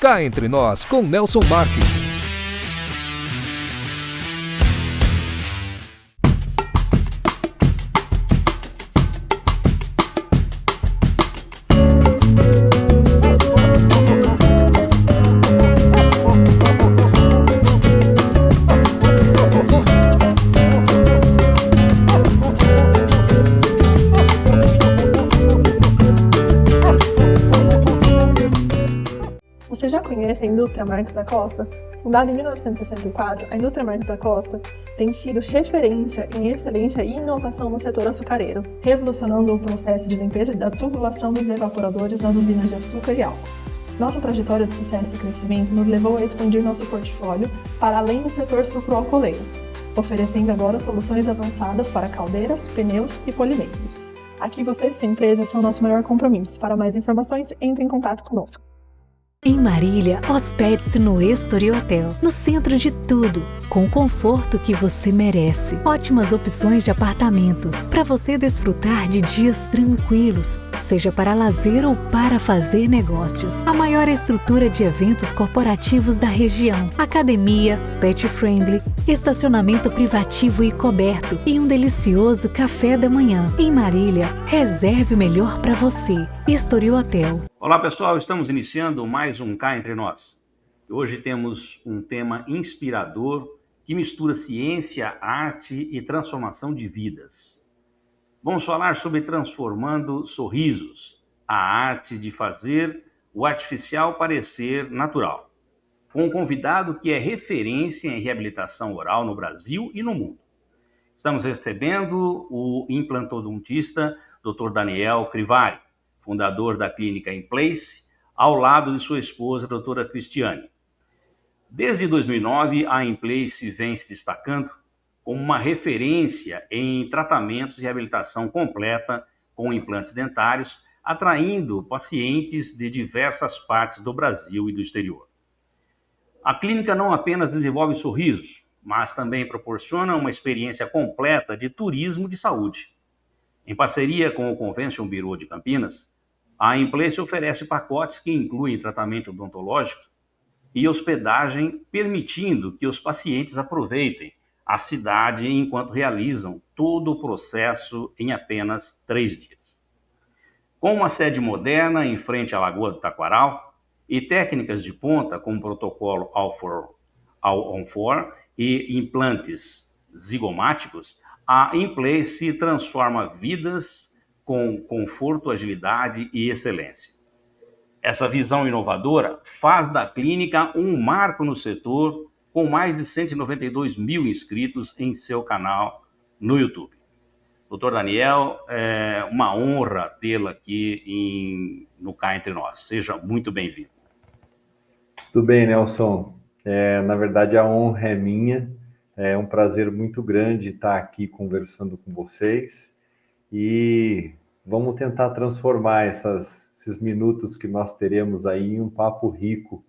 Cá Entre Nós, com Nelson Marques. Você já conhece a Indústria Marques da Costa? Fundada em 1964, a Indústria Marques da Costa tem sido referência em excelência e inovação no setor açucareiro, revolucionando o processo de limpeza da tubulação dos evaporadores das usinas de açúcar e álcool. Nossa trajetória de sucesso e crescimento nos levou a expandir nosso portfólio para além do setor sucroalcooleiro, oferecendo agora soluções avançadas para caldeiras, pneus e polimeiros. Aqui você e sua empresa são nosso maior compromisso. Para mais informações, entre em contato conosco. Em Marília, hospede-se no Story Hotel, no centro de tudo, com o conforto que você merece. Ótimas opções de apartamentos, para você desfrutar de dias tranquilos, seja para lazer ou para fazer negócios. A maior estrutura de eventos corporativos da região, academia, pet friendly, estacionamento privativo e coberto e um delicioso café da manhã. Em Marília, reserve o melhor para você. Story Hotel. Olá pessoal, estamos iniciando mais um Cá Entre Nós. Hoje temos um tema inspirador que mistura ciência, arte e transformação de vidas. Vamos falar sobre transformando sorrisos, a arte de fazer o artificial parecer natural, com um convidado que é referência em reabilitação oral no Brasil e no mundo. Estamos recebendo o implantodontista Dr. Daniel Crivari, fundador da clínica Inplace, ao lado de sua esposa, a doutora Cristiane. Desde 2009, a Inplace vem se destacando como uma referência em tratamentos de reabilitação completa com implantes dentários, atraindo pacientes de diversas partes do Brasil e do exterior. A clínica não apenas desenvolve sorrisos, mas também proporciona uma experiência completa de turismo de saúde. Em parceria com o Convention Bureau de Campinas, a Inplace oferece pacotes que incluem tratamento odontológico e hospedagem, permitindo que os pacientes aproveitem a cidade enquanto realizam todo o processo em apenas 3 dias. Com uma sede moderna em frente à Lagoa do Taquaral e técnicas de ponta como o protocolo All-on-4 e implantes zigomáticos, a Inplace transforma vidas com conforto, agilidade e excelência. Essa visão inovadora faz da clínica um marco no setor, com mais de 192 mil inscritos em seu canal no YouTube. Doutor Daniel, é uma honra tê-lo aqui no Cá Entre Nós. Seja muito bem-vindo. Tudo bem, Nelson. Na verdade, a honra é minha. É um prazer muito grande estar aqui conversando com vocês. E vamos tentar transformar esses minutos que nós teremos aí em um papo rico,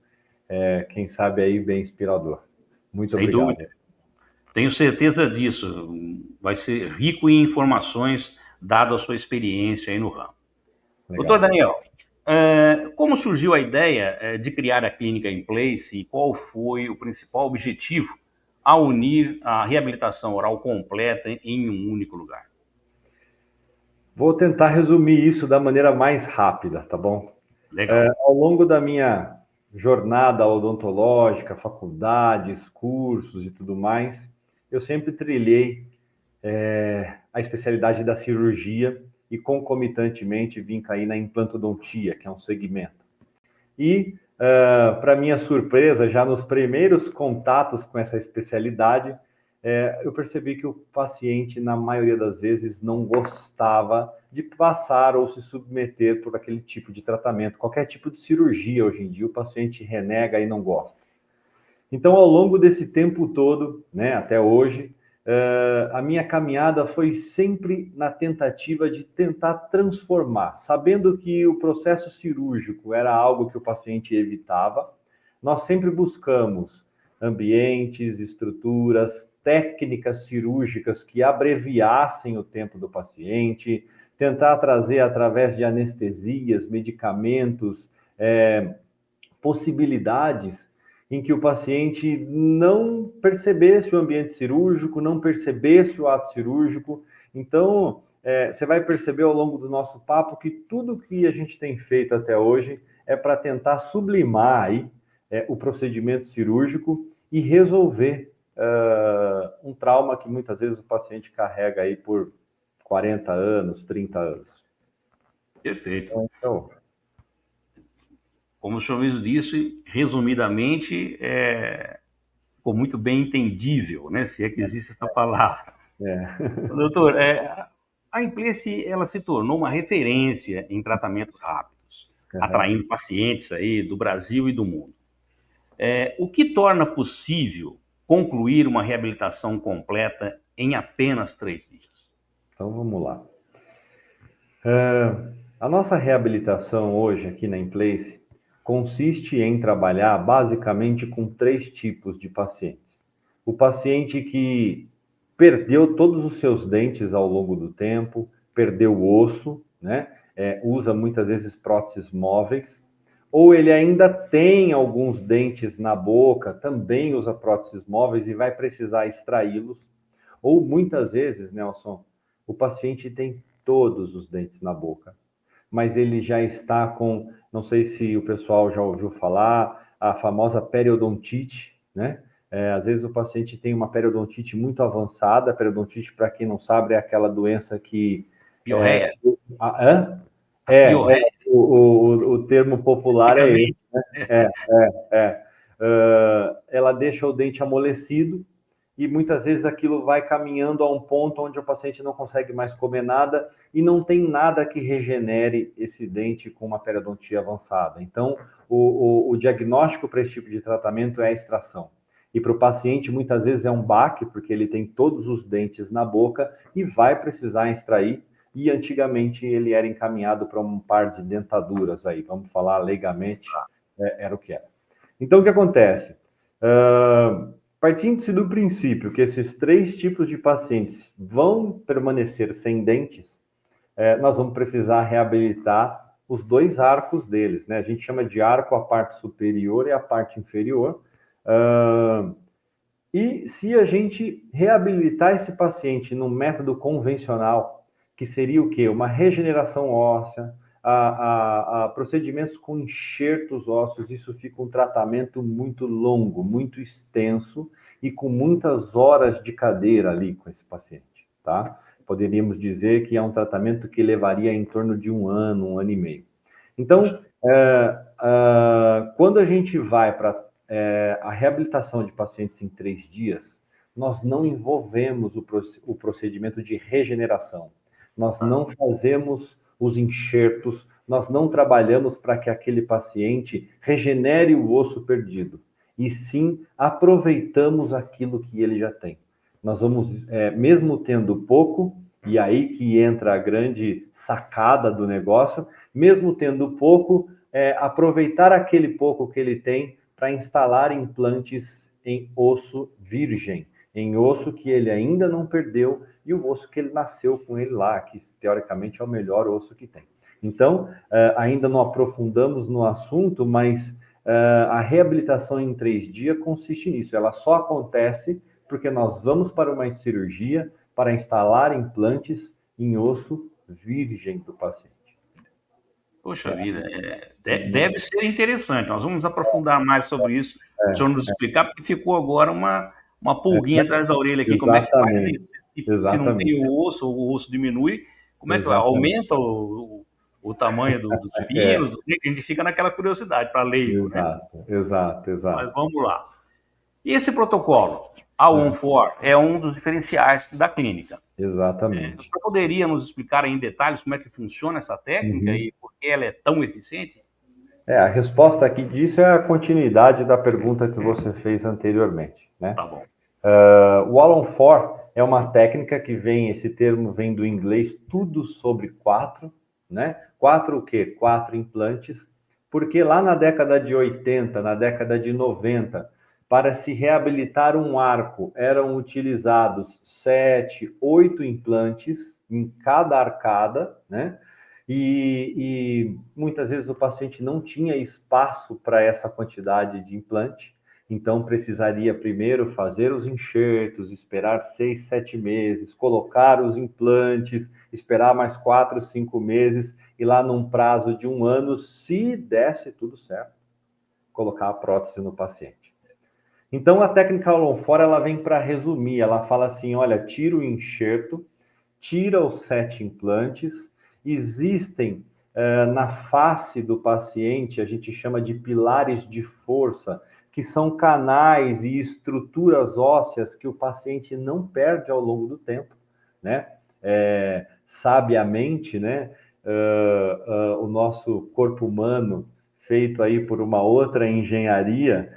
quem sabe aí bem inspirador. Muito obrigado. Sem dúvida. Tenho certeza disso. Vai ser rico em informações, dada a sua experiência aí no ramo. Legal. Doutor Daniel, como surgiu a ideia de criar a clínica Inplace e qual foi o principal objetivo a unir a reabilitação oral completa em um único lugar? Vou tentar resumir isso da maneira mais rápida, tá bom? Legal. Ao longo da minha jornada odontológica, faculdades, cursos e tudo mais, eu sempre trilhei a especialidade da cirurgia e concomitantemente vim cair na implantodontia, que é um segmento. E, para minha surpresa, já nos primeiros contatos com essa especialidade, eu percebi que o paciente, na maioria das vezes, não gostava de passar ou se submeter por aquele tipo de tratamento. Qualquer tipo de cirurgia, hoje em dia, o paciente renega e não gosta. Então, ao longo desse tempo todo, né, até hoje, a minha caminhada foi sempre na tentativa de tentar transformar. Sabendo que o processo cirúrgico era algo que o paciente evitava, nós sempre buscamos ambientes, estruturas, técnicas cirúrgicas que abreviassem o tempo do paciente, tentar trazer através de anestesias, medicamentos, possibilidades em que o paciente não percebesse o ambiente cirúrgico, não percebesse o ato cirúrgico. Então, você vai perceber ao longo do nosso papo que tudo que a gente tem feito até hoje é para tentar sublimar aí, o procedimento cirúrgico e resolver um trauma que muitas vezes o paciente carrega aí por 40 anos, 30 anos. Perfeito. Então, Como o senhor mesmo disse, resumidamente, ficou muito bem entendível, né? Se é que existe essa palavra. Doutor, a Implace, ela se tornou uma referência em tratamentos rápidos, atraindo pacientes aí do Brasil e do mundo. O que torna possível concluir uma reabilitação completa em apenas 3 dias? Então, vamos lá. A nossa reabilitação hoje aqui na Implace consiste em trabalhar basicamente com 3 tipos de pacientes. O paciente que perdeu todos os seus dentes ao longo do tempo, perdeu o osso, né? Usa muitas vezes próteses móveis, ou ele ainda tem alguns dentes na boca, também usa próteses móveis e vai precisar extraí-los, ou muitas vezes, Nelson, o paciente tem todos os dentes na boca, mas ele já está com, não sei se o pessoal já ouviu falar, a famosa periodontite, né? Às vezes o paciente tem uma periodontite muito avançada. A periodontite, para quem não sabe, é aquela doença que... Piorreia. O termo popular é esse, né? Ela deixa o dente amolecido e muitas vezes aquilo vai caminhando a um ponto onde o paciente não consegue mais comer nada e não tem nada que regenere esse dente com uma periodontia avançada. Então, o diagnóstico para esse tipo de tratamento é a extração. E para o paciente, muitas vezes é um baque, porque ele tem todos os dentes na boca e vai precisar extrair. E antigamente ele era encaminhado para um par de dentaduras aí, vamos falar leigamente, era o que era. Então, o que acontece? Partindo-se do princípio que esses 3 tipos de pacientes vão permanecer sem dentes, nós vamos precisar reabilitar os 2 arcos deles, né? A gente chama de arco a parte superior e a parte inferior. E se a gente reabilitar esse paciente num método convencional, que seria o quê? Uma regeneração óssea, a procedimentos com enxertos ósseos, isso fica um tratamento muito longo, muito extenso e com muitas horas de cadeira ali com esse paciente, tá? Poderíamos dizer que é um tratamento que levaria em torno de 1 ano, 1 ano e meio. Então, quando a gente vai para a reabilitação de pacientes em 3 dias, nós não envolvemos o procedimento de regeneração. Nós não fazemos os enxertos, nós não trabalhamos para que aquele paciente regenere o osso perdido, e sim aproveitamos aquilo que ele já tem. Nós vamos, mesmo tendo pouco, e aí que entra a grande sacada do negócio, mesmo tendo pouco, aproveitar aquele pouco que ele tem para instalar implantes em osso virgem, em osso que ele ainda não perdeu e o osso que ele nasceu com ele lá, que teoricamente é o melhor osso que tem. Então, ainda não aprofundamos no assunto, mas a reabilitação em 3 dias consiste nisso. Ela só acontece porque nós vamos para uma cirurgia para instalar implantes em osso virgem do paciente. Poxa vida, deve ser interessante. Nós vamos aprofundar mais sobre isso. O senhor nos explicar, porque ficou agora uma pulguinha atrás da orelha aqui. Como é que faz isso? Se não tem o osso diminui, como é que vai? Aumenta o tamanho dos pinos? A gente fica naquela curiosidade para leigo, né? Exato. Mas vamos lá. E esse protocolo, a OneFor, é um dos diferenciais da clínica. Exatamente. Você poderia nos explicar em detalhes como é que funciona essa técnica e por que ela é tão eficiente? A resposta aqui disso é a continuidade da pergunta que você fez anteriormente, né? Tá bom. O All-on-4 é uma técnica que esse termo vem do inglês, tudo sobre 4, né? 4 o quê? 4 implantes, porque lá na década de 80, na década de 90, para se reabilitar um arco, eram utilizados 7, 8 implantes em cada arcada, né? E muitas vezes o paciente não tinha espaço para essa quantidade de implante, então precisaria primeiro fazer os enxertos, esperar 6, 7 meses, colocar os implantes, esperar mais 4, 5 meses e lá num prazo de 1 ano, se desse tudo certo, colocar a prótese no paciente. Então a técnica Long-For, ela vem para resumir, ela fala assim, olha, tira o enxerto, tira os 7 implantes, existem na face do paciente, a gente chama de pilares de força, que são canais e estruturas ósseas que o paciente não perde ao longo do tempo, né? Sabiamente, né? O nosso corpo humano, feito aí por uma outra engenharia,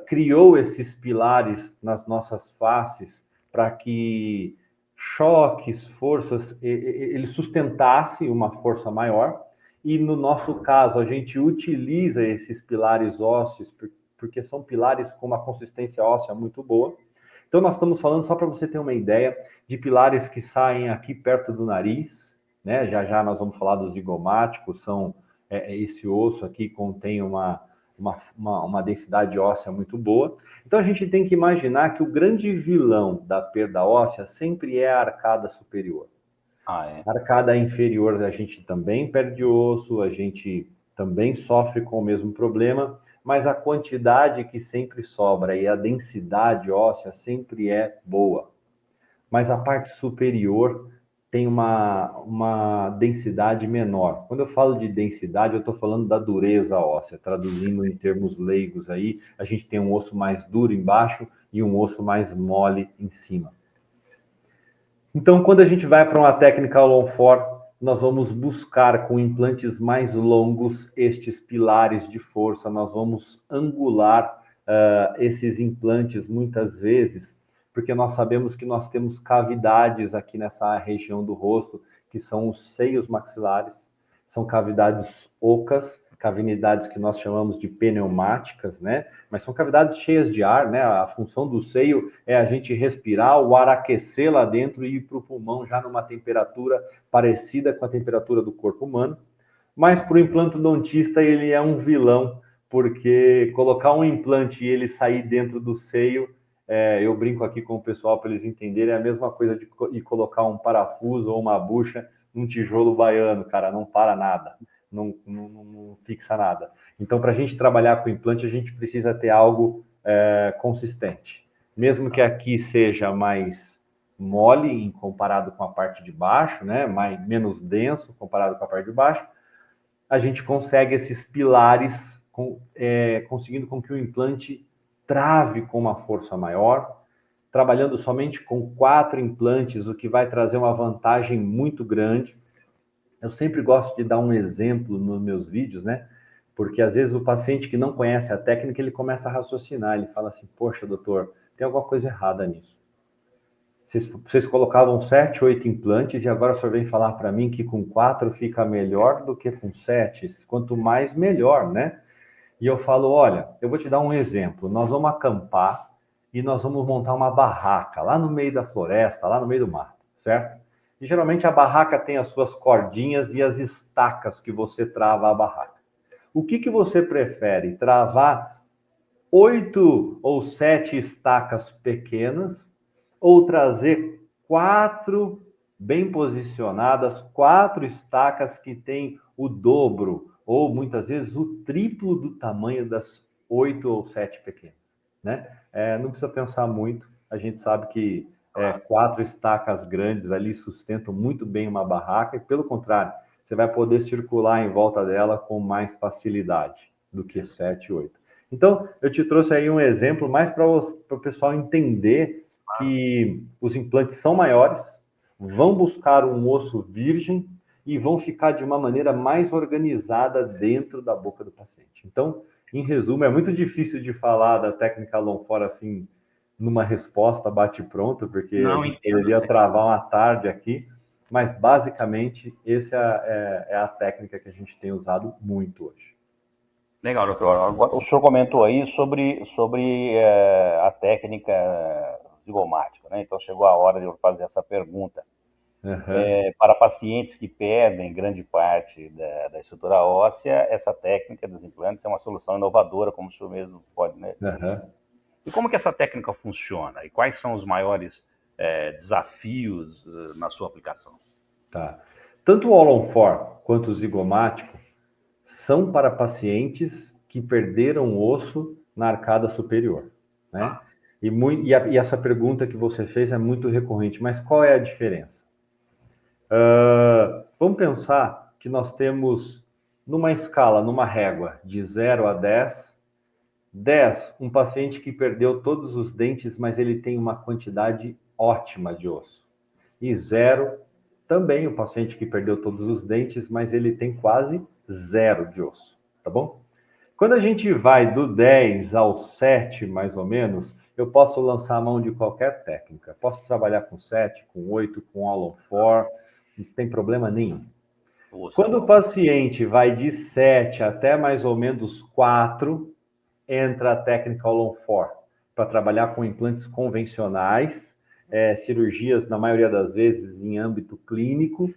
criou esses pilares nas nossas faces para que choques, forças, ele sustentasse uma força maior, e no nosso caso a gente utiliza esses pilares ósseos porque são pilares com uma consistência óssea muito boa. Então nós estamos falando, só para você ter uma ideia, de pilares que saem aqui perto do nariz, né? Já já nós vamos falar dos zigomáticos, são esse osso aqui contém uma densidade óssea muito boa. Então a gente tem que imaginar que o grande vilão da perda óssea sempre é a arcada superior. A arcada inferior a gente também perde osso, a gente também sofre com o mesmo problema, mas a quantidade que sempre sobra e a densidade óssea sempre é boa. Mas a parte superior tem uma densidade menor. Quando eu falo de densidade, eu estou falando da dureza óssea, traduzindo em termos leigos aí, a gente tem um osso mais duro embaixo e um osso mais mole em cima. Então, quando a gente vai para uma técnica Long-For, nós vamos buscar com implantes mais longos estes pilares de força, nós vamos angular esses implantes muitas vezes, porque nós sabemos que nós temos cavidades aqui nessa região do rosto, que são os seios maxilares, são cavidades ocas, cavidades que nós chamamos de pneumáticas, né? Mas são cavidades cheias de ar, né? A função do seio é a gente respirar, o ar aquecer lá dentro e ir para o pulmão já numa temperatura parecida com a temperatura do corpo humano. Mas para o implantodontista ele é um vilão, porque colocar um implante e ele sair dentro do seio, eu brinco aqui com o pessoal para eles entenderem, é a mesma coisa de ir colocar um parafuso ou uma bucha num tijolo baiano, cara, não para nada. Não fixa nada. Então, para a gente trabalhar com implante, a gente precisa ter algo consistente. Mesmo que aqui seja mais mole em comparado com a parte de baixo, né? Menos denso comparado com a parte de baixo, a gente consegue esses pilares conseguindo com que o implante trave com uma força maior, trabalhando somente com 4 implantes, o que vai trazer uma vantagem muito grande. Eu sempre gosto de dar um exemplo nos meus vídeos, né? Porque às vezes o paciente que não conhece a técnica, ele começa a raciocinar, ele fala assim, poxa, doutor, tem alguma coisa errada nisso. Vocês colocavam 7, 8 implantes e agora o senhor vem falar para mim que com 4 fica melhor do que com 7. Quanto mais, melhor, né? E eu falo, olha, eu vou te dar um exemplo. Nós vamos acampar e nós vamos montar uma barraca lá no meio da floresta, lá no meio do mato, certo? E geralmente a barraca tem as suas cordinhas e as estacas que você trava a barraca. O que você prefere? Travar 8 ou 7 estacas pequenas ou trazer 4 bem posicionadas, 4 estacas que têm o dobro ou muitas vezes o triplo do tamanho das 8 ou 7 pequenas, né? Não precisa pensar muito, a gente sabe que 4 estacas grandes ali sustentam muito bem uma barraca e, pelo contrário, você vai poder circular em volta dela com mais facilidade do que 7 e 8. Então, eu te trouxe aí um exemplo mais para o pessoal entender que os implantes são maiores, vão buscar um osso virgem e vão ficar de uma maneira mais organizada dentro da boca do paciente. Então, em resumo, é muito difícil de falar da técnica Long-For assim, numa resposta bate-pronto, porque a gente poderia travar uma tarde aqui, mas basicamente essa é a técnica que a gente tem usado muito hoje. Legal, doutor. Agora, o senhor comentou aí sobre a técnica zigomática, né? Então chegou a hora de eu fazer essa pergunta. Para pacientes que perdem grande parte da estrutura óssea, essa técnica dos implantes é uma solução inovadora, como o senhor mesmo pode, né? E como que essa técnica funciona? E quais são os maiores desafios na sua aplicação? Tá. Tanto o All-on-4 quanto o zigomático são para pacientes que perderam osso na arcada superior, né? E essa pergunta que você fez é muito recorrente, mas qual é a diferença? Vamos pensar que nós temos, numa escala, numa régua, de 0 a 10, 10, um paciente que perdeu todos os dentes, mas ele tem uma quantidade ótima de osso. E 0, também o paciente que perdeu todos os dentes, mas ele tem quase 0 de osso, tá bom? Quando a gente vai do 10 ao 7, mais ou menos, eu posso lançar a mão de qualquer técnica. Posso trabalhar com 7, com 8, com All-on-4, não tem problema nenhum. Quando o paciente vai de 7 até mais ou menos 4, entra a técnica All-on-4, para trabalhar com implantes convencionais, cirurgias, na maioria das vezes, em âmbito clínico,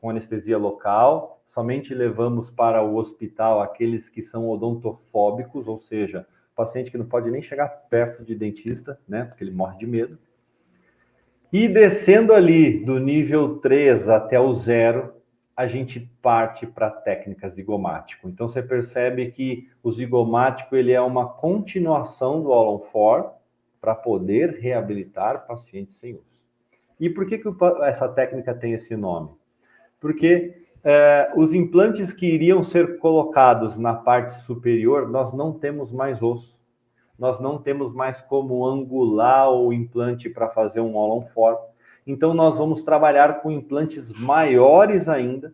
com anestesia local. Somente levamos para o hospital aqueles que são odontofóbicos, ou seja, paciente que não pode nem chegar perto de dentista, né, porque ele morre de medo. E descendo ali do nível 3 até o 0, a gente parte para a técnica zigomático. Então, você percebe que o zigomático ele é uma continuação do All-on-4 para poder reabilitar pacientes sem osso. E por que essa técnica tem esse nome? Porque os implantes que iriam ser colocados na parte superior, nós não temos mais osso. Nós não temos mais como angular o implante para fazer um All-on-4. Então, nós vamos trabalhar com implantes maiores ainda,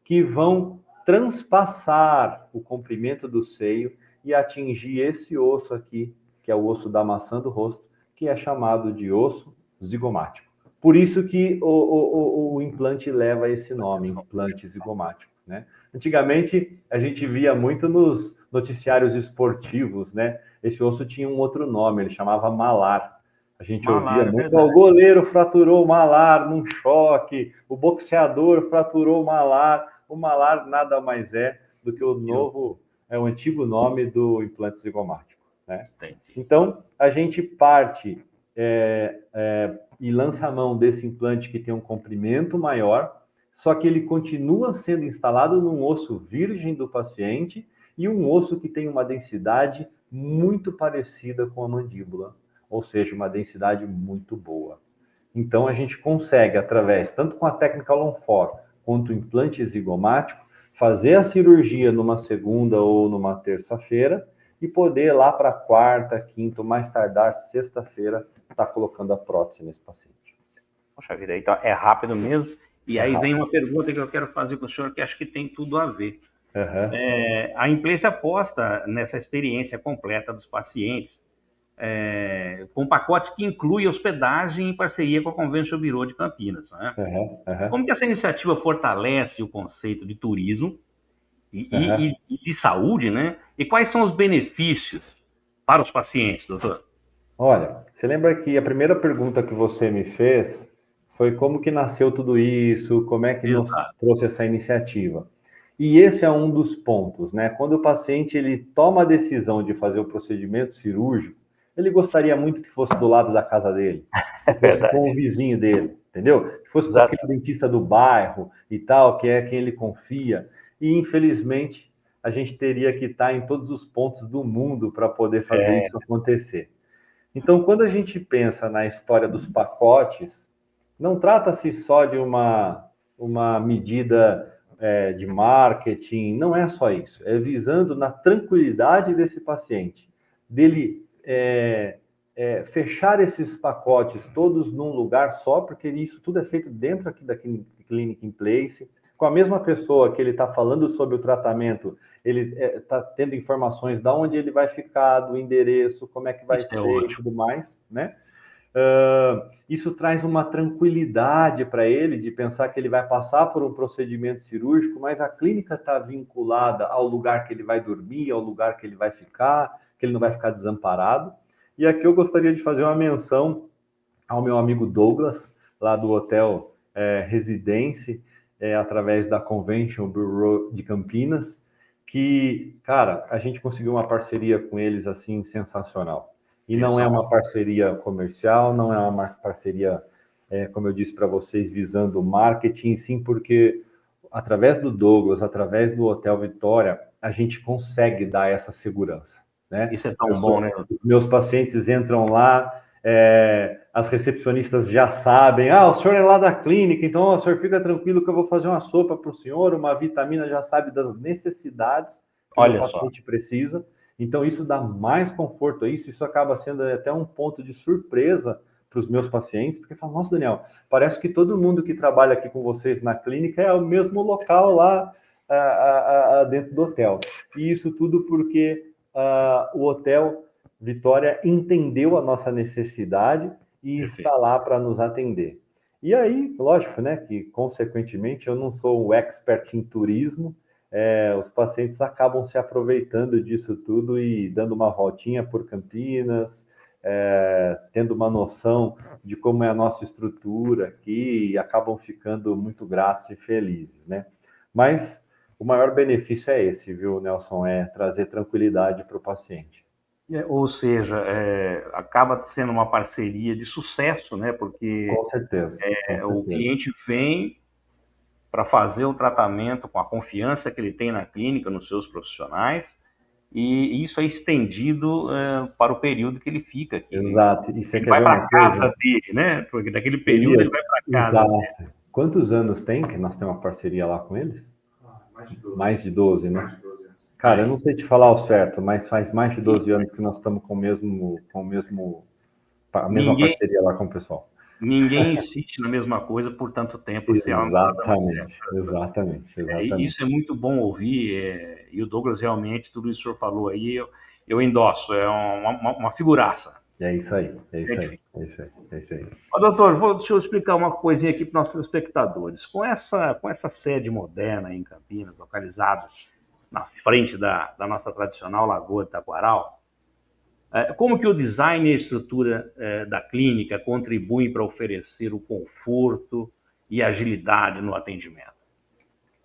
que vão transpassar o comprimento do seio e atingir esse osso aqui, que é o osso da maçã do rosto, que é chamado de osso zigomático. Por isso que o implante leva esse nome, implante zigomático, né? Antigamente, a gente via muito nos noticiários esportivos, né? Esse osso tinha um outro nome, ele chamava malar. A gente ouvia muito, o goleiro fraturou o malar num choque, o boxeador fraturou o malar. O malar nada mais é do que o antigo nome do implante zigomático, né? Então, a gente parte e lança a mão desse implante que tem um comprimento maior, só que ele continua sendo instalado num osso virgem do paciente e um osso que tem uma densidade muito parecida com a mandíbula, ou seja, uma densidade muito boa. Então, a gente consegue, através, tanto com a técnica All-on-4 quanto o implante zigomático, fazer a cirurgia numa segunda ou numa terça-feira e poder lá para quarta, quinta, mais tardar sexta-feira, estar colocando a prótese nesse paciente. Poxa vida, então é rápido mesmo. E aí vem uma pergunta que eu quero fazer para o senhor, que acho que tem tudo a ver. A imprensa aposta nessa experiência completa dos pacientes, com pacotes que incluem hospedagem em parceria com a Convention Bureau de Campinas, né? Como que essa iniciativa fortalece o conceito de turismo e de saúde, né? E quais são os benefícios para os pacientes, doutor? Olha, você lembra que a primeira pergunta que você me fez foi como que nasceu tudo isso, como é que nos trouxe essa iniciativa? E esse é um dos pontos, né? Quando o paciente ele toma a decisão de fazer o procedimento cirúrgico, ele gostaria muito que fosse do lado da casa dele, que fosse com o vizinho dele, entendeu? Que fosse com aquele dentista do bairro e tal, que é quem ele confia. E, infelizmente, a gente teria que estar em todos os pontos do mundo para poder fazer isso acontecer. Então, quando a gente pensa na história dos pacotes, não trata-se só de uma medida de marketing, não é só isso. É visando na tranquilidade desse paciente, dele fechar esses pacotes todos num lugar só, porque isso tudo é feito dentro aqui da Clinic in Place, com a mesma pessoa que ele está falando sobre o tratamento, ele está tendo informações de onde ele vai ficar, do endereço, como é que vai ser e tudo mais, né? Isso traz uma tranquilidade para ele de pensar que ele vai passar por um procedimento cirúrgico, mas a clínica está vinculada ao lugar que ele vai dormir, ao lugar que ele vai ficar, que ele não vai ficar desamparado. E aqui eu gostaria de fazer uma menção ao meu amigo Douglas. lá do Hotel Residência, através da Convention Bureau de Campinas, que, cara, a gente conseguiu uma parceria com eles, assim, sensacional. E não é uma parceria comercial, não é uma parceria, como eu disse para vocês, visando marketing, sim, porque através do Douglas, através do Hotel Vitória, a gente consegue dar essa segurança, né? Isso é tão bom, né? Os meus pacientes entram lá, as recepcionistas já sabem, o senhor é lá da clínica, então o senhor fica tranquilo que eu vou fazer uma sopa para o senhor, uma vitamina, já sabe das necessidades que o paciente precisa. Então, isso dá mais conforto a isso acaba sendo até um ponto de surpresa para os meus pacientes, porque falam, nossa, Daniel, parece que todo mundo que trabalha aqui com vocês na clínica é o mesmo local lá dentro do hotel. E isso tudo porque o Hotel Vitória entendeu a nossa necessidade e está lá para nos atender. E aí, lógico, né, que consequentemente eu não sou um expert em turismo, os pacientes acabam se aproveitando disso tudo e dando uma voltinha por Campinas, tendo uma noção de como é a nossa estrutura aqui e acabam ficando muito gratos e felizes, né? Mas o maior benefício é esse, viu, Nelson? É trazer tranquilidade para o paciente. Ou seja, acaba sendo uma parceria de sucesso, né? Porque com certeza. O cliente vem para fazer o tratamento com a confiança que ele tem na clínica, nos seus profissionais, e isso é estendido para o período que ele fica aqui. Exato. E ele vai para casa dele, né? Porque naquele período ele vai para casa. Exato. Quantos anos tem que nós temos uma parceria lá com eles? Mais de 12, né? Cara, eu não sei te falar ao certo, mas faz mais de 12 anos que nós estamos com a mesma parceria lá com o pessoal. Ninguém insiste na mesma coisa por tanto tempo. Exatamente. Isso é muito bom ouvir, e o Douglas realmente, tudo isso que o senhor falou aí, eu endosso, é uma figuraça. É isso aí. Doutor, deixa eu explicar uma coisinha aqui para os nossos espectadores. Com essa sede moderna em Campinas, localizados na frente da nossa tradicional Lagoa de Taquaral, como que o design e a estrutura da clínica contribuem para oferecer o conforto e agilidade no atendimento?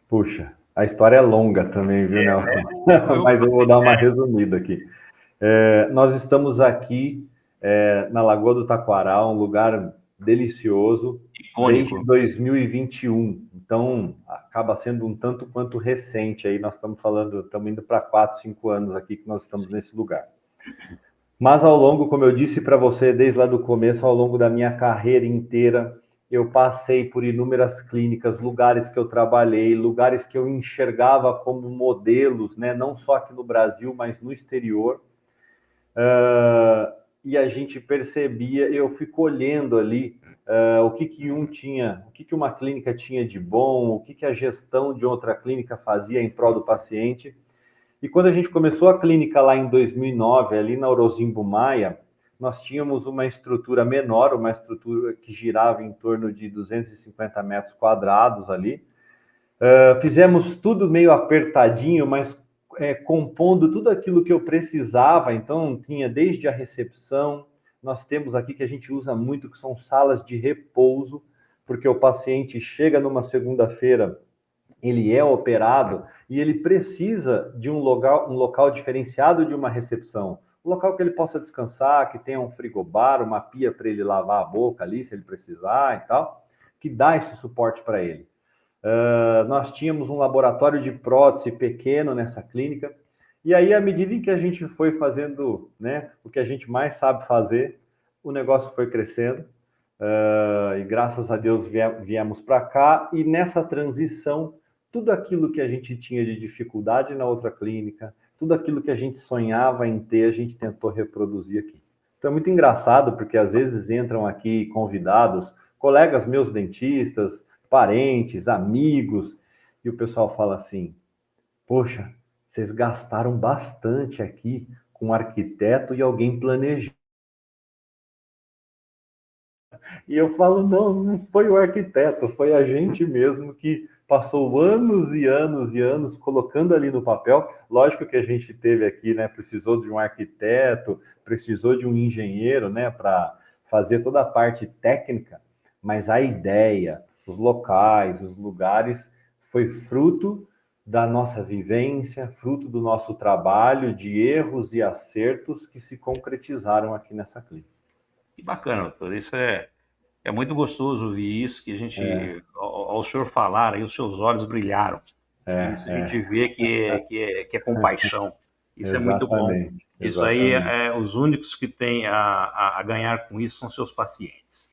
Puxa, a história é longa também, viu, Nelson? Mas eu vou dar uma resumida aqui. Nós estamos aqui na Lagoa do Taquaral, um lugar delicioso, icônico, desde 2021. Então, acaba sendo um tanto quanto recente. Aí nós estamos indo para 4, 5 anos aqui que nós estamos nesse lugar. Mas ao longo, como eu disse para você, desde lá do começo, ao longo da minha carreira inteira, eu passei por inúmeras clínicas, lugares que eu trabalhei, lugares que eu enxergava como modelos, né? Não só aqui no Brasil, mas no exterior. E a gente percebia, eu fico olhando ali o que uma clínica tinha de bom, o que a gestão de outra clínica fazia em prol do paciente. E quando a gente começou a clínica lá em 2009, ali na Orozimbo Maia, nós tínhamos uma estrutura menor, uma estrutura que girava em torno de 250 metros quadrados ali. Fizemos tudo meio apertadinho, mas compondo tudo aquilo que eu precisava. Então, tinha desde a recepção, nós temos aqui que a gente usa muito, que são salas de repouso, porque o paciente chega numa segunda-feira, ele é operado e ele precisa de um local diferenciado de uma recepção. Um local que ele possa descansar, que tenha um frigobar, uma pia para ele lavar a boca ali, se ele precisar e tal, que dá esse suporte para ele. Nós tínhamos um laboratório de prótese pequeno nessa clínica, e aí, à medida em que a gente foi fazendo, né, o que a gente mais sabe fazer, o negócio foi crescendo, e graças a Deus viemos para cá, e nessa transição, tudo aquilo que a gente tinha de dificuldade na outra clínica, tudo aquilo que a gente sonhava em ter, a gente tentou reproduzir aqui. Então é muito engraçado, porque às vezes entram aqui convidados, colegas meus dentistas, parentes, amigos, e o pessoal fala assim, poxa, vocês gastaram bastante aqui com um arquiteto e alguém planejando. E eu falo, não foi o arquiteto, foi a gente mesmo que passou anos e anos e anos colocando ali no papel. Lógico que a gente teve aqui, né, precisou de um arquiteto, precisou de um engenheiro, né, para fazer toda a parte técnica, mas a ideia, os locais, os lugares, foi fruto da nossa vivência, fruto do nosso trabalho, de erros e acertos que se concretizaram aqui nessa clínica. Que bacana, doutor. Isso é muito gostoso ouvir isso, que a gente, ao senhor falar, aí os seus olhos brilharam. Isso a gente vê que é compaixão. Isso é muito bom. Isso aí, os únicos que têm a ganhar com isso são seus pacientes.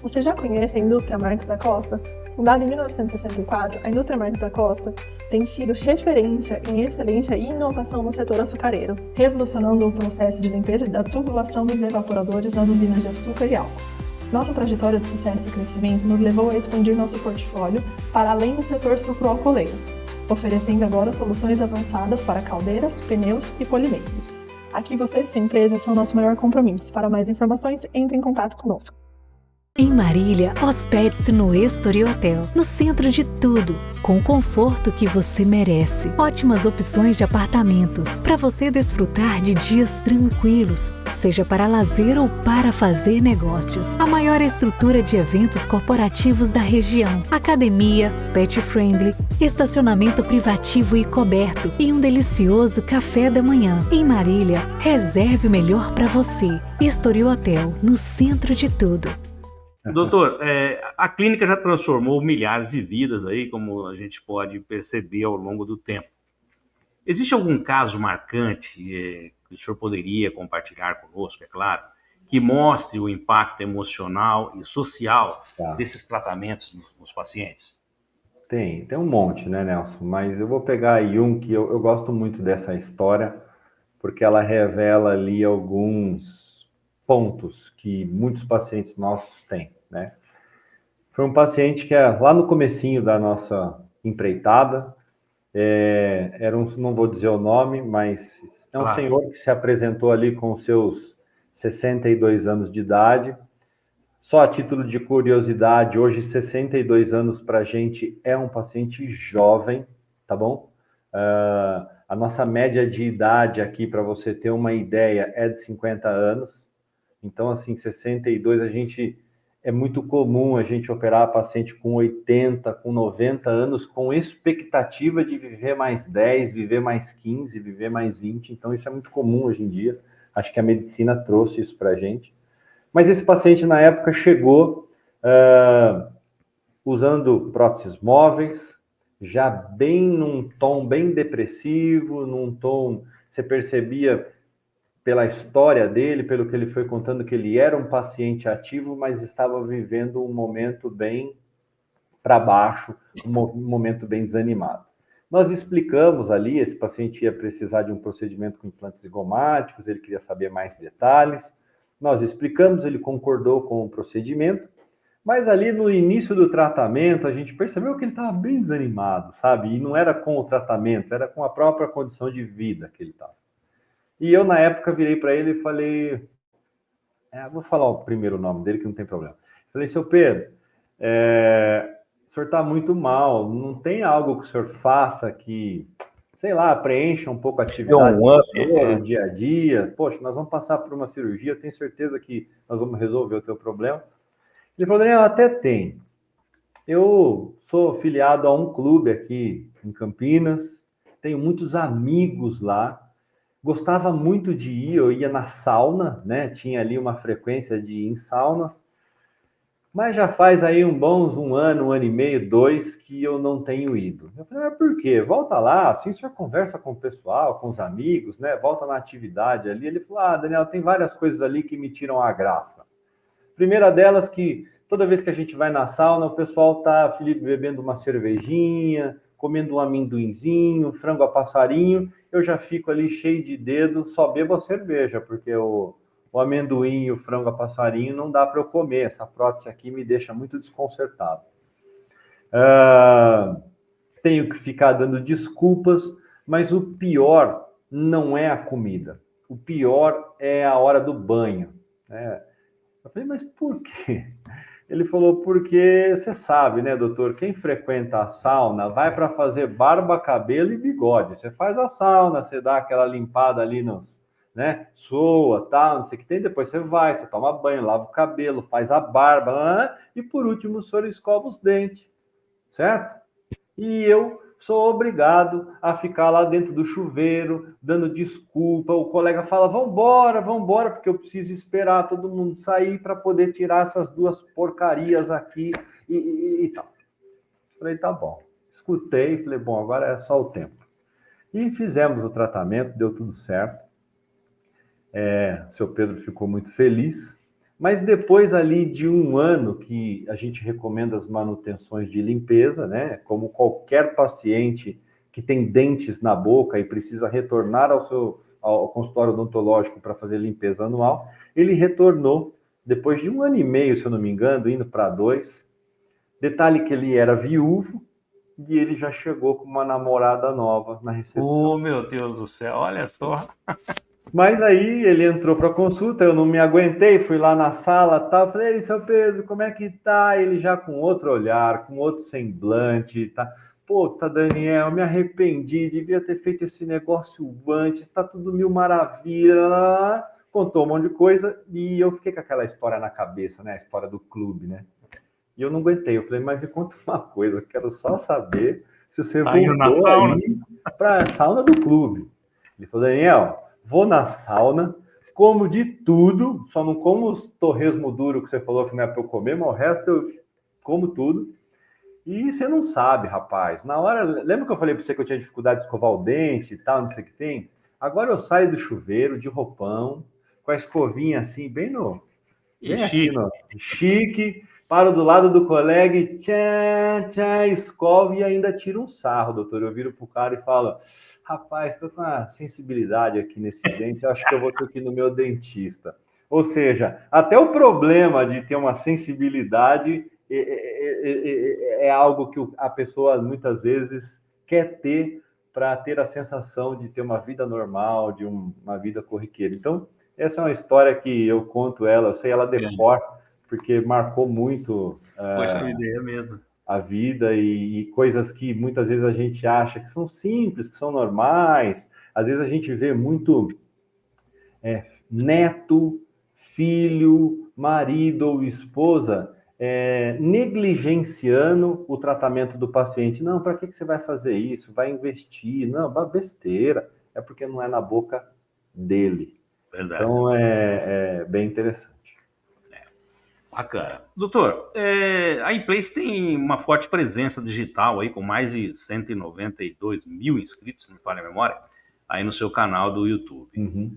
Você já conhece a indústria Marques da Costa? Fundada em 1964, a indústria Marques da Costa tem sido referência em excelência e inovação no setor açucareiro, revolucionando o processo de limpeza da tubulação dos evaporadores das usinas de açúcar e álcool. Nossa trajetória de sucesso e crescimento nos levou a expandir nosso portfólio para além do setor sucroalcooleiro, oferecendo agora soluções avançadas para caldeiras, pneus e polimeiros. Aqui você e sua empresa são nosso maior compromisso. Para mais informações, entre em contato conosco. Em Marília, hospede-se no Estoril Hotel, no centro de tudo, com o conforto que você merece. Ótimas opções de apartamentos, para você desfrutar de dias tranquilos, seja para lazer ou para fazer negócios. A maior estrutura de eventos corporativos da região, academia, pet friendly, estacionamento privativo e coberto e um delicioso café da manhã. Em Marília, reserve o melhor para você. Estoril Hotel, no centro de tudo. Doutor, a clínica já transformou milhares de vidas aí, como a gente pode perceber ao longo do tempo. Existe algum caso marcante que o senhor poderia compartilhar conosco, é claro, que mostre o impacto emocional e social desses tratamentos nos pacientes? Tem um monte, né, Nelson? Mas eu vou pegar aí um que eu gosto muito dessa história, porque ela revela ali alguns pontos que muitos pacientes nossos têm, né? Foi um paciente que lá no comecinho da nossa empreitada, não vou dizer o nome, mas é um senhor que se apresentou ali com seus 62 anos de idade. Só a título de curiosidade, hoje 62 anos para a gente é um paciente jovem, tá bom? A nossa média de idade aqui, para você ter uma ideia, é de 50 anos. Então, assim, 62, é muito comum a gente operar paciente com 80, com 90 anos, com expectativa de viver mais 10, viver mais 15, viver mais 20. Então, isso é muito comum hoje em dia. Acho que a medicina trouxe isso para a gente. Mas esse paciente, na época, chegou usando próteses móveis, já bem num tom bem depressivo, num tom, você percebia pela história dele, pelo que ele foi contando, que ele era um paciente ativo, mas estava vivendo um momento bem para baixo, um momento bem desanimado. Nós explicamos ali, esse paciente ia precisar de um procedimento com implantes zigomáticos, ele queria saber mais detalhes. Nós explicamos, ele concordou com o procedimento, mas ali no início do tratamento, a gente percebeu que ele estava bem desanimado, sabe? E não era com o tratamento, era com a própria condição de vida que ele estava. E eu, na época, virei para ele e falei... vou falar o primeiro nome dele, que não tem problema. Falei, seu Pedro, o senhor está muito mal, não tem algo que o senhor faça que, sei lá, preencha um pouco a atividade do dia a dia? Poxa, nós vamos passar por uma cirurgia, eu tenho certeza que nós vamos resolver o teu problema. Ele falou, Daniel, até tem. Eu sou filiado a um clube aqui em Campinas, tenho muitos amigos lá, gostava muito de ir, eu ia na sauna, né? Tinha ali uma frequência de ir em saunas, mas já faz aí um ano e meio, 2, que eu não tenho ido. Eu falei, por quê? Volta lá, assim o senhor conversa com o pessoal, com os amigos, né? Volta na atividade ali. Ele falou, Daniel, tem várias coisas ali que me tiram a graça. Primeira delas que toda vez que a gente vai na sauna, o pessoal tá, Felipe, bebendo uma cervejinha, comendo um amendoinzinho, frango a passarinho, eu já fico ali cheio de dedo, só bebo a cerveja, porque o amendoim e o frango a passarinho não dá para eu comer, essa prótese aqui me deixa muito desconcertado. Tenho que ficar dando desculpas, mas o pior não é a comida. O pior é a hora do banho, né? Eu falei, mas por quê? Ele falou, porque você sabe, né, doutor? Quem frequenta a sauna vai para fazer barba, cabelo e bigode. Você faz a sauna, você dá aquela limpada ali, né? Soa, tal, não sei o que tem. Depois você toma banho, lava o cabelo, faz a barba, e por último o senhor escova os dentes, certo? E eu sou obrigado a ficar lá dentro do chuveiro, dando desculpa. O colega fala, vambora, porque eu preciso esperar todo mundo sair para poder tirar essas duas porcarias aqui e tal. Falei, tá bom. Escutei, falei, bom, agora é só o tempo. E fizemos o tratamento, deu tudo certo. O seu Pedro ficou muito feliz. Mas depois ali de 1 ano que a gente recomenda as manutenções de limpeza, né? Como qualquer paciente que tem dentes na boca e precisa retornar ao consultório odontológico para fazer limpeza anual, ele retornou depois de 1 ano e meio, se eu não me engano, indo para 2. Detalhe que ele era viúvo e ele já chegou com uma namorada nova na recepção. Oh, meu Deus do céu, olha só. Mas aí ele entrou para consulta, eu não me aguentei, fui lá na sala, tal, falei, seu Pedro, como é que tá? Ele já com outro olhar, com outro semblante, tá? Puta, Daniel, me arrependi, devia ter feito esse negócio antes, tá tudo mil maravilha. Contou um monte de coisa e eu fiquei com aquela história na cabeça, né? A história do clube, né? E eu não aguentei, eu falei, mas me conta uma coisa, eu quero só saber se você voltou aí para a sauna do clube. Ele falou, Daniel, vou na sauna, como de tudo, só não como os torresmo duro que você falou que não é para eu comer, mas o resto eu como tudo. E você não sabe, rapaz. Na hora, lembra que eu falei para você que eu tinha dificuldade de escovar o dente e tal, não sei o que tem? Agora eu saio do chuveiro, de roupão, com a escovinha assim, bem aqui, chique, paro do lado do colega e escovo e ainda tiro um sarro, doutor. Eu viro pro cara e falo, rapaz, estou com uma sensibilidade aqui nesse dente, acho que eu vou ter que ir no meu dentista. Ou seja, até o problema de ter uma sensibilidade é algo que a pessoa muitas vezes quer ter para ter a sensação de ter uma vida normal, de uma vida corriqueira. Então, essa é uma história que eu conto ela, eu sei ela de cor, porque marcou muito ideia mesmo. A vida e coisas que muitas vezes a gente acha que são simples, que são normais. Às vezes a gente vê muito neto, filho, marido ou esposa negligenciando o tratamento do paciente. Não, para que você vai fazer isso? Vai investir? Não, besteira. É porque não é na boca dele. Verdade. Então, é bem interessante. Bacana. Doutor, a Inplace tem uma forte presença digital aí, com mais de 192 mil inscritos, se não me falha a memória, aí no seu canal do YouTube. Uhum.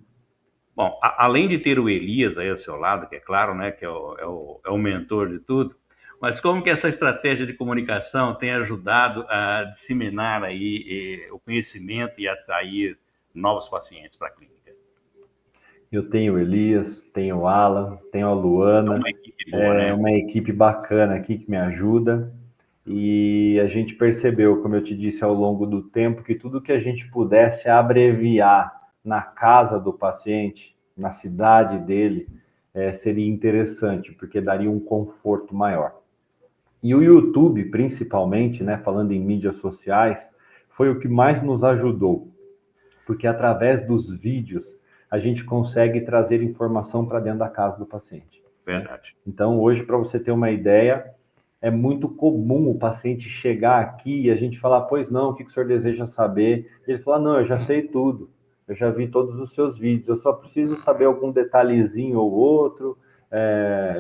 Bom, além de ter o Elias aí ao seu lado, que é claro, né, que é o mentor de tudo, mas como que essa estratégia de comunicação tem ajudado a disseminar aí o conhecimento e atrair novos pacientes para a clínica? Eu tenho o Elias, tenho o Alan, tenho a Luana, uma equipe boa, né? Uma equipe bacana aqui que me ajuda. E a gente percebeu, como eu te disse ao longo do tempo, que tudo que a gente pudesse abreviar na casa do paciente, na cidade dele, seria interessante, porque daria um conforto maior. E o YouTube, principalmente, né, falando em mídias sociais, foi o que mais nos ajudou, porque através dos vídeos a gente consegue trazer informação para dentro da casa do paciente. Verdade. Então, hoje, para você ter uma ideia, é muito comum o paciente chegar aqui e a gente falar, pois não, o que o senhor deseja saber? E ele fala, não, eu já sei tudo, eu já vi todos os seus vídeos, eu só preciso saber algum detalhezinho ou outro,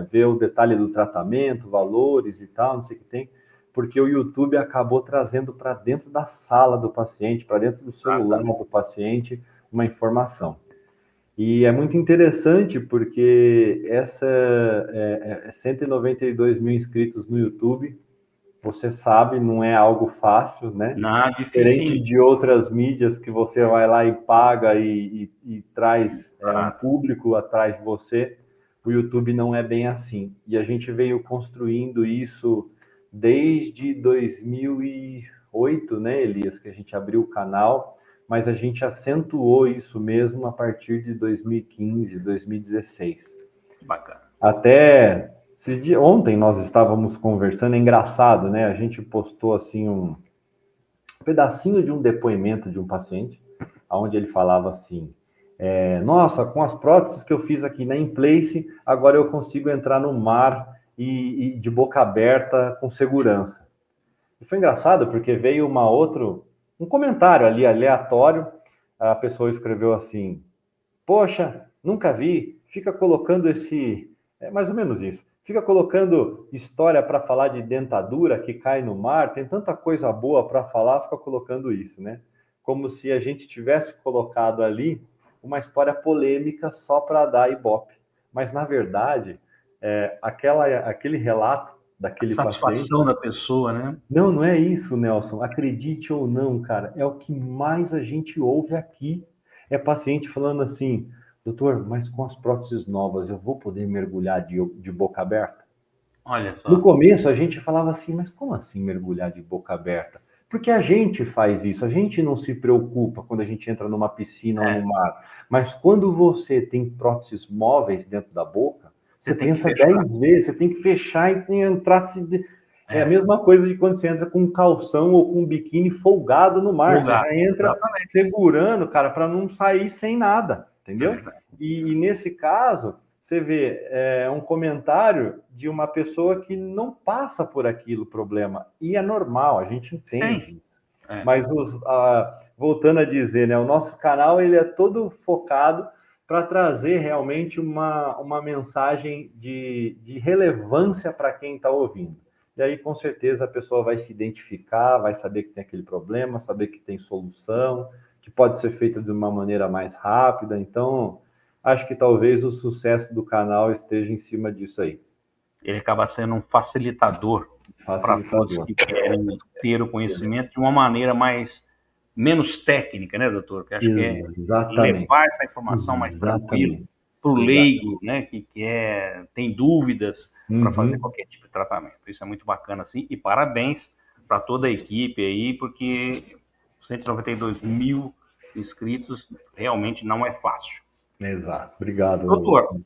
ver o detalhe do tratamento, valores e tal, não sei o que tem, porque o YouTube acabou trazendo para dentro da sala do paciente, para dentro do celular do paciente, uma informação. E é muito interessante porque 192 mil inscritos no YouTube, você sabe, não é algo fácil, né? Nada diferente de outras mídias que você vai lá e paga e traz um público atrás de você, o YouTube não é bem assim. E a gente veio construindo isso desde 2008, né, Elias, que a gente abriu o canal, mas a gente acentuou isso mesmo a partir de 2015, 2016. Bacana. Até ontem nós estávamos conversando, é engraçado, né? A gente postou assim um pedacinho de um depoimento de um paciente, onde ele falava assim: nossa, com as próteses que eu fiz aqui na Inplace, agora eu consigo entrar no mar e de boca aberta com segurança. E foi engraçado porque veio um comentário ali aleatório, a pessoa escreveu assim: poxa, nunca vi, fica colocando mais ou menos isso, fica colocando história para falar de dentadura que cai no mar, tem tanta coisa boa para falar, fica colocando isso, né? Como se a gente tivesse colocado ali uma história polêmica só para dar ibope. Mas, na verdade, aquele relato daquele satisfação paciente... da pessoa, né? Não é isso, Nelson. Acredite ou não, cara, é o que mais a gente ouve aqui. É paciente falando assim: doutor, mas com as próteses novas eu vou poder mergulhar de boca aberta? Olha só. No começo a gente falava assim, mas como assim mergulhar de boca aberta? Porque a gente faz isso, a gente não se preocupa quando a gente entra numa piscina ou no mar. Mas quando você tem próteses móveis dentro da boca, você pensa 10 vezes, você tem que fechar e entrar... É a mesma coisa de quando você entra com um calção ou com um biquíni folgado no mar. Você já entra segurando, cara, para não sair sem nada, entendeu? E nesse caso, você vê um comentário de uma pessoa que não passa por aquilo problema. E é normal, a gente entende isso. Mas, voltando a dizer, né, o nosso canal ele é todo focado para trazer realmente uma mensagem de relevância para quem está ouvindo. E aí, com certeza, a pessoa vai se identificar, vai saber que tem aquele problema, saber que tem solução, que pode ser feita de uma maneira mais rápida. Então, acho que talvez o sucesso do canal esteja em cima disso aí. Ele acaba sendo um facilitador para todos que querem ter o conhecimento de uma maneira menos técnica, né, doutor? Que acho que é levar essa informação mais tranquila para o leigo, né, que tem dúvidas para fazer qualquer tipo de tratamento. Isso é muito bacana, assim, e parabéns para toda a equipe aí, porque 192 mil inscritos realmente não é fácil. Exato, obrigado. Doutor,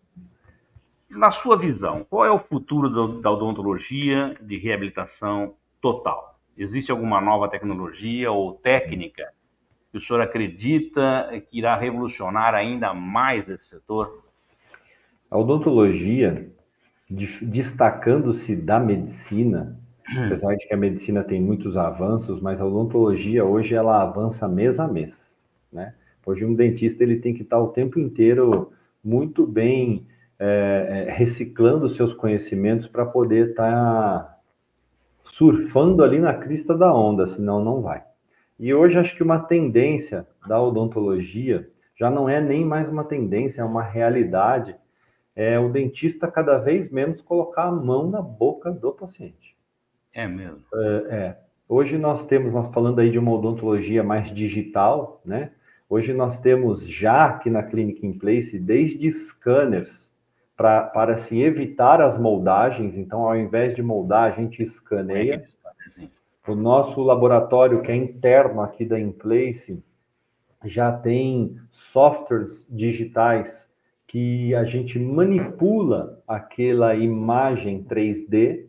na sua visão, qual é o futuro da odontologia de reabilitação total? Existe alguma nova tecnologia ou técnica que o senhor acredita que irá revolucionar ainda mais esse setor? A odontologia, destacando-se da medicina, apesar de que a medicina tem muitos avanços, mas a odontologia hoje ela avança mês a mês, né? Hoje um dentista ele tem que estar o tempo inteiro muito bem reciclando seus conhecimentos para poder estar surfando ali na crista da onda, senão não vai. E hoje acho que uma tendência da odontologia já não é nem mais uma tendência, é uma realidade. É o dentista cada vez menos colocar a mão na boca do paciente. É mesmo? Hoje nós falando aí de uma odontologia mais digital, né? Hoje nós temos já aqui na Clinic Inplace, desde scanners para se evitar as moldagens. Então, ao invés de moldar, a gente escaneia. O nosso laboratório, que é interno aqui da Inplace, já tem softwares digitais que a gente manipula aquela imagem 3D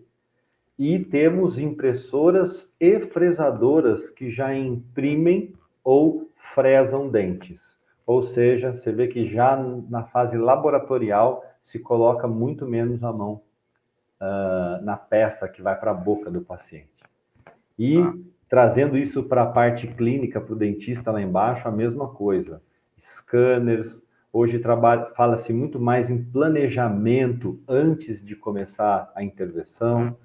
e temos impressoras e fresadoras que já imprimem ou fresam dentes. Ou seja, você vê que já na fase laboratorial se coloca muito menos a mão na peça que vai para a boca do paciente. E trazendo isso para a parte clínica, para o dentista lá embaixo, a mesma coisa. Scanners. Hoje fala-se muito mais em planejamento antes de começar a intervenção.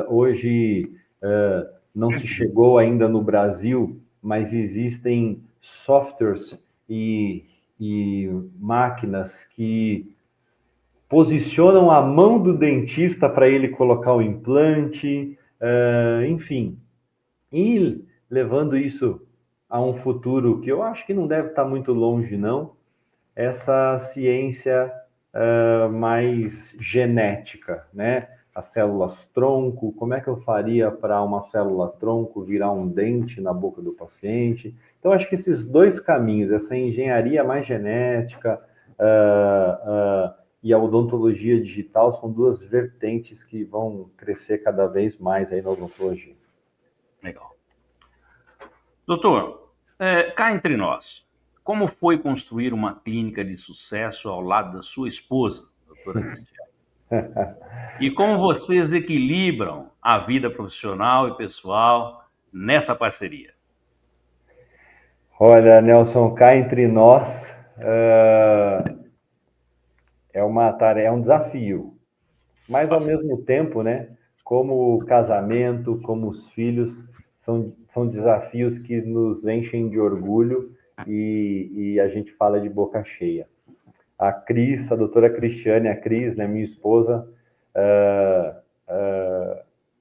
Hoje não se chegou ainda no Brasil, mas existem softwares e máquinas que posicionam a mão do dentista para ele colocar o implante, enfim. E levando isso a um futuro que eu acho que não deve estar muito longe, não, essa ciência mais genética, né? as células tronco, como é que eu faria para uma célula tronco virar um dente na boca do paciente. Então, acho que esses dois caminhos, essa engenharia mais genética e a odontologia digital, são duas vertentes que vão crescer cada vez mais aí na odontologia. Legal. Doutor, cá entre nós, como foi construir uma clínica de sucesso ao lado da sua esposa, doutora Cristiane? E como vocês equilibram a vida profissional e pessoal nessa parceria? Olha, Nelson, cá entre nós é uma tarefa, é um desafio. Mas, ao mesmo tempo, né, como o casamento, como os filhos, são desafios que nos enchem de orgulho e a gente fala de boca cheia. A Cris, a doutora Cristiane, a Cris, né, minha esposa,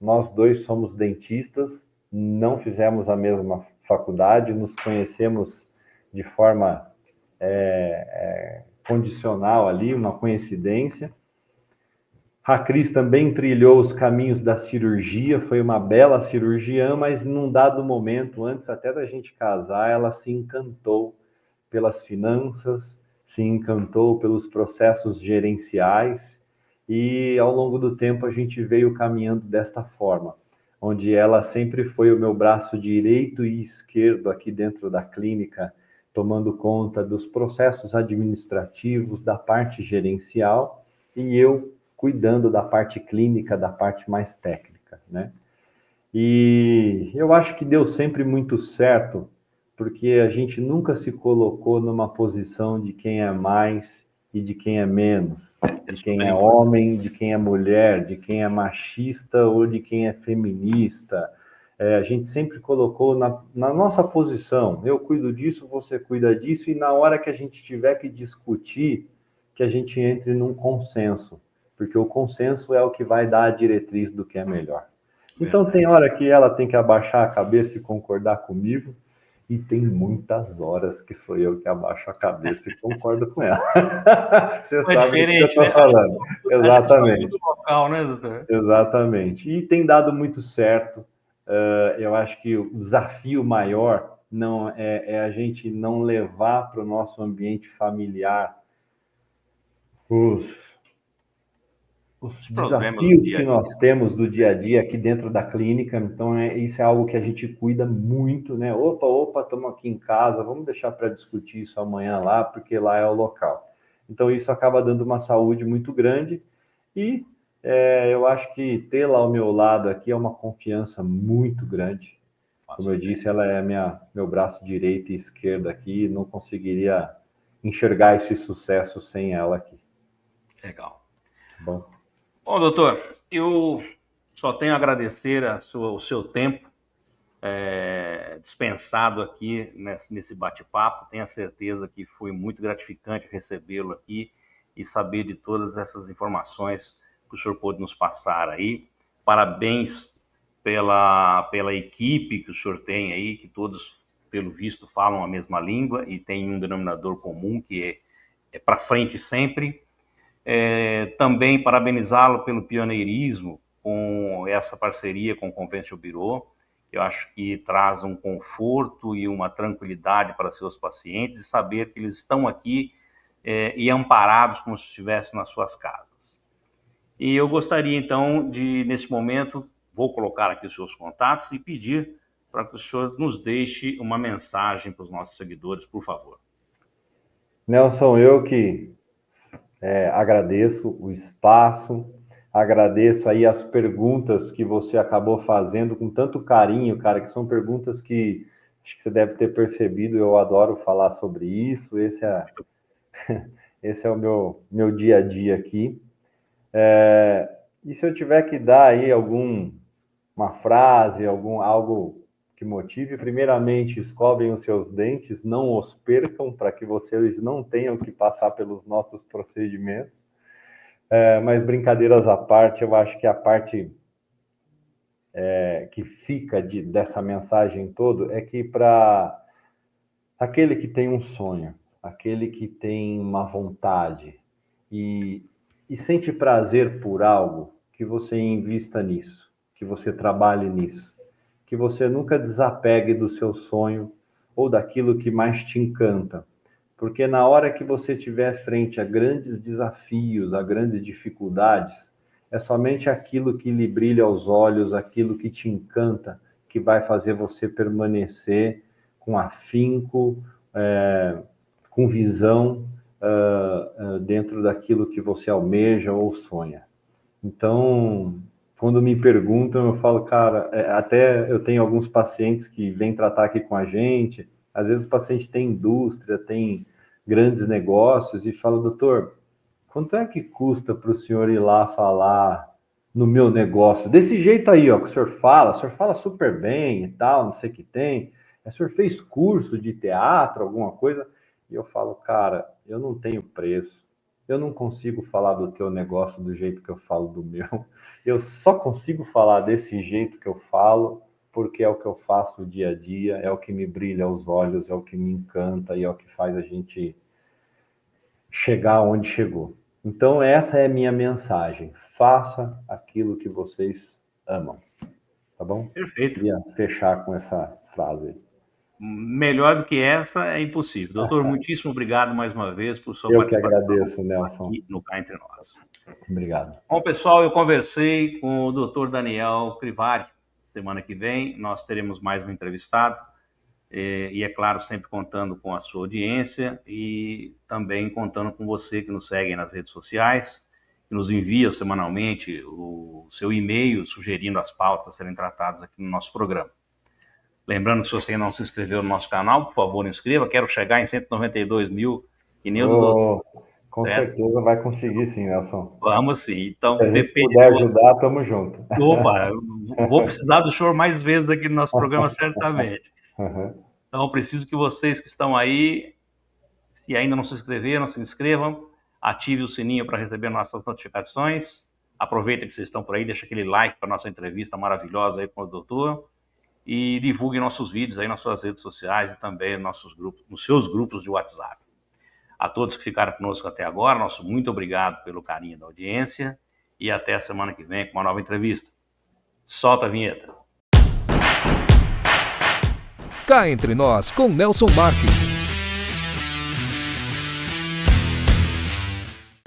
nós dois somos dentistas, não fizemos a mesma faculdade, nos conhecemos de forma condicional ali, uma coincidência. A Cris também trilhou os caminhos da cirurgia, foi uma bela cirurgiã, mas num dado momento, antes até da gente casar, ela se encantou pelas finanças, se encantou pelos processos gerenciais e ao longo do tempo a gente veio caminhando desta forma, onde ela sempre foi o meu braço direito e esquerdo aqui dentro da clínica, tomando conta dos processos administrativos, da parte gerencial, e eu cuidando da parte clínica, da parte mais técnica, né? E eu acho que deu sempre muito certo, porque a gente nunca se colocou numa posição de quem é mais e de quem é menos, de quem é homem, de quem é mulher, de quem é machista ou de quem é feminista. A gente sempre colocou na nossa posição, eu cuido disso, você cuida disso, e na hora que a gente tiver que discutir, que a gente entre num consenso, porque o consenso é o que vai dar a diretriz do que é melhor. Então, tem hora que ela tem que abaixar a cabeça e concordar comigo, e tem muitas horas que sou eu que abaixo a cabeça e concordo com ela. Você sabe o que eu estou falando. Exatamente. Local, né, doutor? Exatamente. E tem dado muito certo. Eu acho que o desafio maior não é a gente não levar para o nosso ambiente familiar os desafios que nós temos do dia a dia aqui dentro da clínica. Então, isso é algo que a gente cuida muito, né? Opa, estamos aqui em casa, vamos deixar para discutir isso amanhã lá, porque lá é o local. Então, isso acaba dando uma saúde muito grande e eu acho que tê-la ao meu lado aqui é uma confiança muito grande. Como eu disse, ela é meu braço direito e esquerdo aqui, não conseguiria enxergar esse sucesso sem ela aqui. Legal. Bom, doutor, eu só tenho a agradecer o seu tempo dispensado aqui nesse bate-papo. Tenho a certeza que foi muito gratificante recebê-lo aqui e saber de todas essas informações que o senhor pôde nos passar aí. Parabéns pela equipe que o senhor tem aí, que todos, pelo visto, falam a mesma língua e tem um denominador comum que é para frente sempre. Também parabenizá-lo pelo pioneirismo com essa parceria com o Convention Bureau. Eu acho que traz um conforto e uma tranquilidade para seus pacientes e saber que eles estão aqui e amparados como se estivessem nas suas casas. E eu gostaria, então, nesse momento, vou colocar aqui os seus contatos e pedir para que o senhor nos deixe uma mensagem para os nossos seguidores, por favor. Nelson, eu que agradeço o espaço, agradeço aí as perguntas que você acabou fazendo com tanto carinho, cara, que são perguntas que acho que você deve ter percebido, eu adoro falar sobre isso, esse é o meu dia a dia aqui. E se eu tiver que dar aí uma frase, algo que motive, primeiramente, escovem os seus dentes, não os percam, para que vocês não tenham que passar pelos nossos procedimentos. Mas brincadeiras à parte, eu acho que a parte que fica dessa mensagem toda é que para aquele que tem um sonho, aquele que tem uma vontade e sente prazer por algo que você invista nisso, que você trabalhe nisso, que você nunca desapegue do seu sonho ou daquilo que mais te encanta. Porque na hora que você estiver frente a grandes desafios, a grandes dificuldades, é somente aquilo que lhe brilha aos olhos, aquilo que te encanta, que vai fazer você permanecer com afinco, com visão dentro daquilo que você almeja ou sonha. Então, quando me perguntam, eu falo, cara, até eu tenho alguns pacientes que vêm tratar aqui com a gente, às vezes o paciente tem indústria, tem grandes negócios e fala, doutor, quanto é que custa para o senhor ir lá falar no meu negócio? Desse jeito aí, ó, que o senhor fala super bem e tal, não sei o que tem. O senhor fez curso de teatro, alguma coisa? E eu falo, cara, eu não tenho preço. Eu não consigo falar do teu negócio do jeito que eu falo do meu. Eu só consigo falar desse jeito que eu falo porque é o que eu faço dia a dia, é o que me brilha aos olhos, é o que me encanta e é o que faz a gente chegar onde chegou. Então, essa é a minha mensagem. Faça aquilo que vocês amam. Tá bom? Perfeito. Queria fechar com essa frase. Melhor do que essa é impossível. Doutor, muitíssimo obrigado mais uma vez por sua participação. Eu que agradeço, Nelson. Aqui no Cá Entre Nós. Obrigado. Bom, pessoal, eu conversei com o doutor Daniel Crivari. Semana que vem nós teremos mais um entrevistado. E é claro, sempre contando com a sua audiência e também contando com você que nos segue nas redes sociais, que nos envia semanalmente o seu e-mail sugerindo as pautas a serem tratadas aqui no nosso programa. Lembrando que se você não se inscreveu no nosso canal, por favor, inscreva. Quero chegar em 192 mil, que nem o do doutor. Com certeza vai conseguir sim, Nelson. Vamos sim. Então, se a gente puder ajudar, tamo junto. Opa, vou precisar do senhor mais vezes aqui no nosso programa, certamente. Uhum. Então, eu preciso que vocês que estão aí, se ainda não se inscreveram, se inscrevam, ative o sininho para receber nossas notificações. Aproveitem que vocês estão por aí, deixa aquele like para nossa entrevista maravilhosa aí com o doutor e divulguem nossos vídeos aí nas suas redes sociais e também nos seus grupos de WhatsApp. A todos que ficaram conosco até agora, nosso muito obrigado pelo carinho da audiência e até a semana que vem com uma nova entrevista. Solta a vinheta. Cá Entre Nós, com Nelson Marques.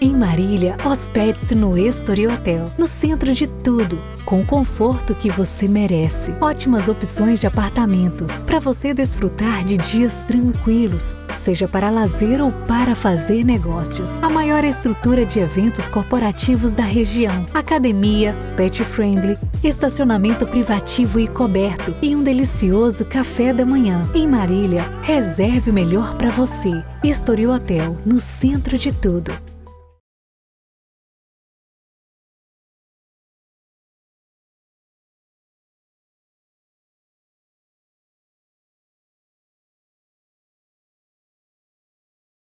Em Marília, hospede-se no History Hotel, no centro de tudo, com o conforto que você merece. Ótimas opções de apartamentos, para você desfrutar de dias tranquilos, seja para lazer ou para fazer negócios. A maior estrutura de eventos corporativos da região, academia, pet friendly, estacionamento privativo e coberto e um delicioso café da manhã. Em Marília, reserve o melhor para você. History Hotel, no centro de tudo.